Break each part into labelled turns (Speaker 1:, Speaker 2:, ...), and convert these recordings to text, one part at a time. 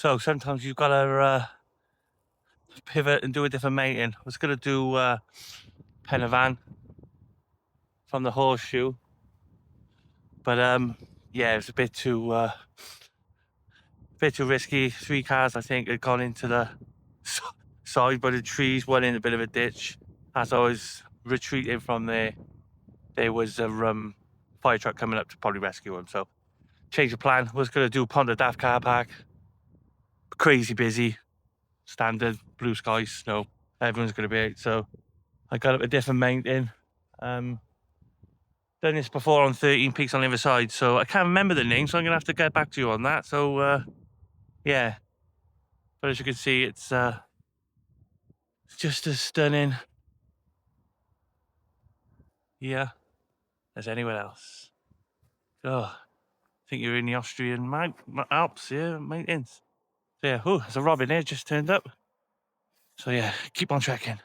Speaker 1: So sometimes you've got to pivot and do a different mating. I was going to do Van from the horseshoe, but yeah, it was a bit too risky. 3 cars I think had gone into the side by the trees, one in a bit of a ditch. As I was retreating from there was a fire truck coming up to probably rescue him. So change of plan. Was going to do Pond of Daft car park. Crazy busy, standard, blue skies, snow. Everyone's going to be out. So I got up a different mountain. Done this before on 13 peaks on the other side, so I can't remember the name, so I'm gonna have to get back to you on that. So yeah, but as you can see, it's just as stunning here as anywhere else. Oh, I think you're in the Austrian Alps, yeah, mountains. So yeah, oh, there's a robin here just turned up. So yeah, keep on trekking.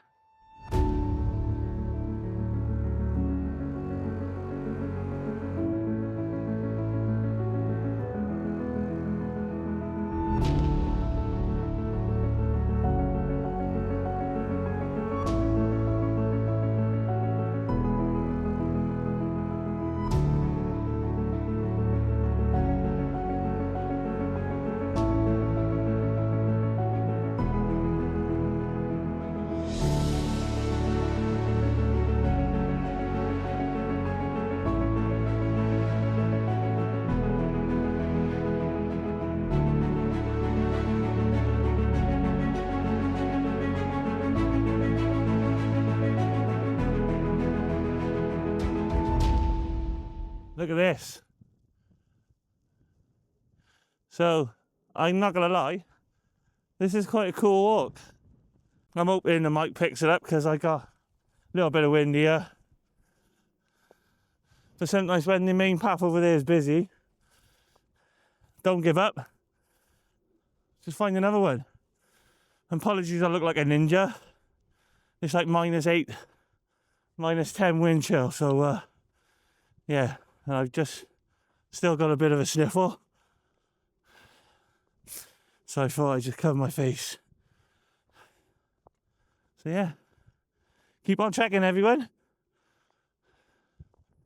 Speaker 1: Look at this. So, I'm not gonna lie, this is quite a cool walk. I'm hoping the mic picks it up because I got a little bit of wind here. But sometimes when the main path over there is busy, don't give up. Just find another one. Apologies, I look like a ninja. It's like -8, -10 wind chill. So, yeah. And I've just still got a bit of a sniffle, so I thought I'd just cover my face. So yeah, keep on trekking, everyone.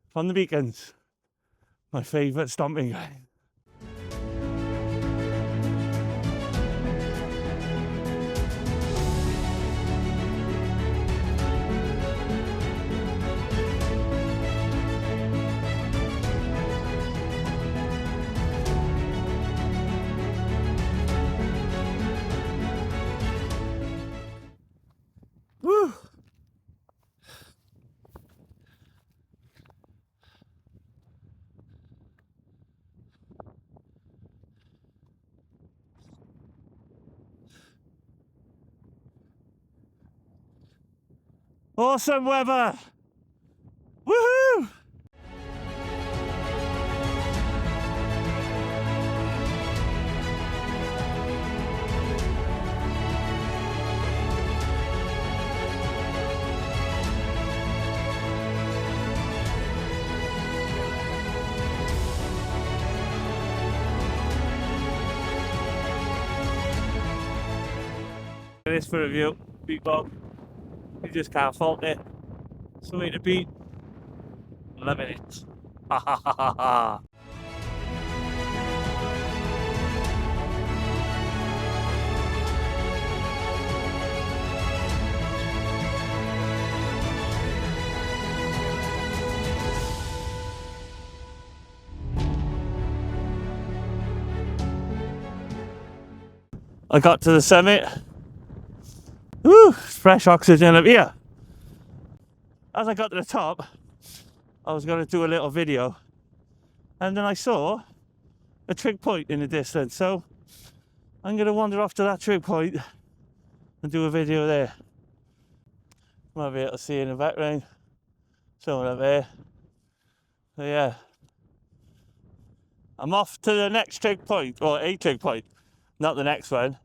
Speaker 1: From the Beacons, my favourite stomping ground. Woo! Awesome weather! Woohoo! This for a view, beat bog. You just can't fault it. It's the way to be. Loving it. Ha ha ha ha ha. I got to the summit. Woo, fresh oxygen up here. As I got to the top, I was going to do a little video, and then I saw a trig point in the distance, so I'm going to wander off to that trig point and do a video there. Might be able to see in the background someone up there. So yeah, I'm off to the next trig point, or a trig point, not the next one.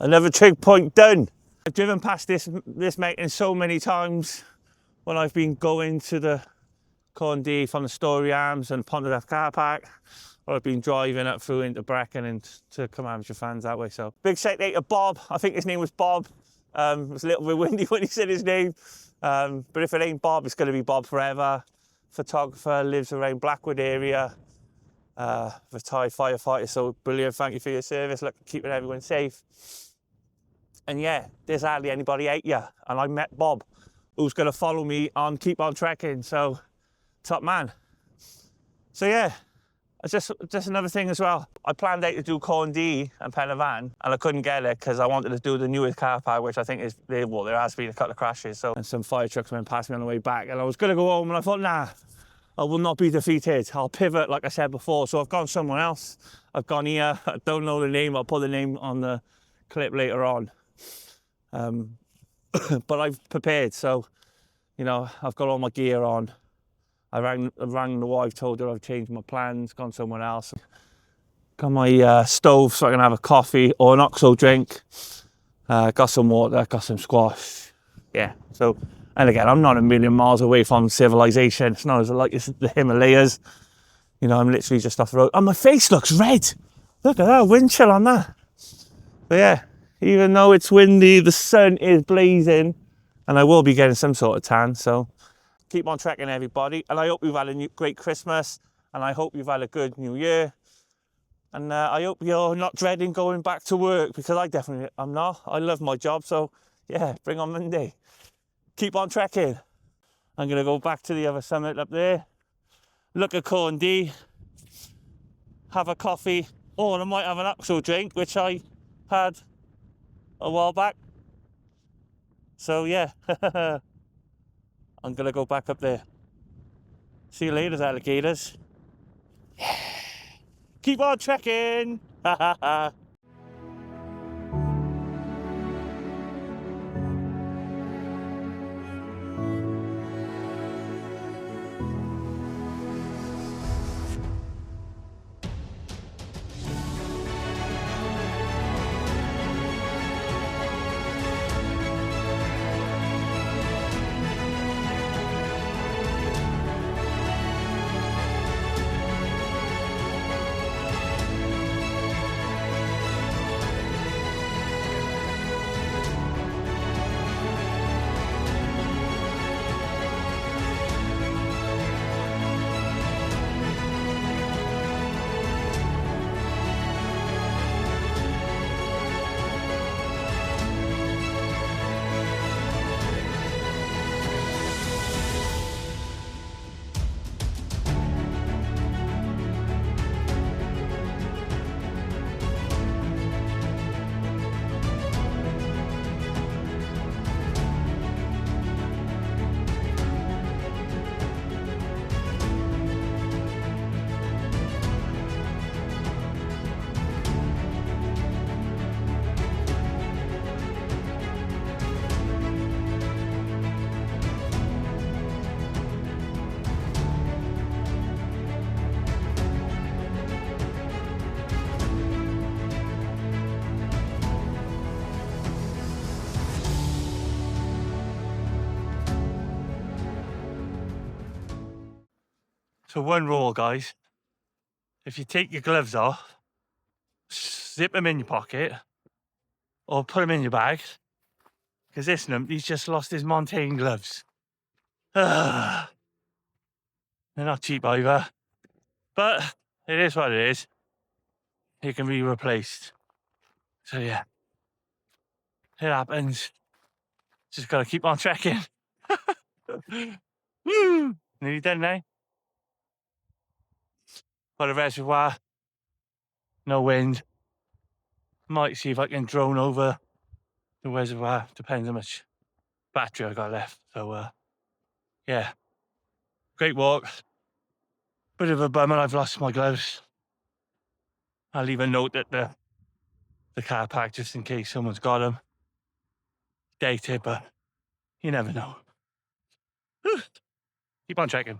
Speaker 1: Another trig point done. I've driven past this mountain so many times when I've been going to the Corndee from the Storey Arms and Ponderduff car park, or I've been driving up through into Brecon and to come amateur fans that way. So big shout out to Bob. I think his name was Bob. It was a little bit windy when he said his name, but if it ain't Bob, it's going to be Bob forever. Photographer, lives around Blackwood area, retired firefighter. So brilliant, thank you for your service. Look, keeping everyone safe. And yeah, there's hardly anybody out here, and I met Bob, who's going to follow me on Keep On Trekking. So top man. So yeah, it's just another thing as well. I planned out to do Corndee and Penavant, and I couldn't get it because I wanted to do the Neuadd car park, which I think is, well, there has been a couple of crashes, so, and some fire trucks went past me on the way back, and I was going to go home, and I thought, nah, I will not be defeated. I'll pivot, like I said before. So I've gone somewhere else. I've gone here. I don't know the name. I'll put the name on the clip later on. But I've prepared, so, you know, I've got all my gear on. I rang the wife, told her I've changed my plans, gone somewhere else. Got my stove so I can have a coffee or an OXO drink. Got some water, got some squash. Yeah, so, and again, I'm not a million miles away from civilization. It's not as like it's the Himalayas. You know, I'm literally just off the road. And my face looks red. Look at that, wind chill on that. But yeah, even though it's windy, the sun is blazing, and I will be getting some sort of tan, so keep on trekking, everybody. And I hope you've had a great Christmas, and I hope you've had a good New Year. And I hope you're not dreading going back to work, because I definitely am not. I love my job, so yeah, bring on Monday. Keep on trekking. I'm going to go back to the other summit up there, look at Corndee, have a coffee, or I might have an OXO drink, which I had a while back. So yeah, I'm going to go back up there. See you later, alligators. Keep on trekking. So one rule, guys, if you take your gloves off, zip them in your pocket or put them in your bag, because this numpty's just lost his mountain gloves. They're not cheap either, but it is what it is. It can be replaced. So yeah, it happens. Just gotta keep on trekking. Woo! Nearly done now. Got a reservoir, no wind. Might see if I can drone over the reservoir, depends how much battery I got left. So yeah, great walk. Bit of a bummer I've lost my gloves. I'll leave a note at the car park just in case someone's got them. Dated, but you never know. Keep on checking.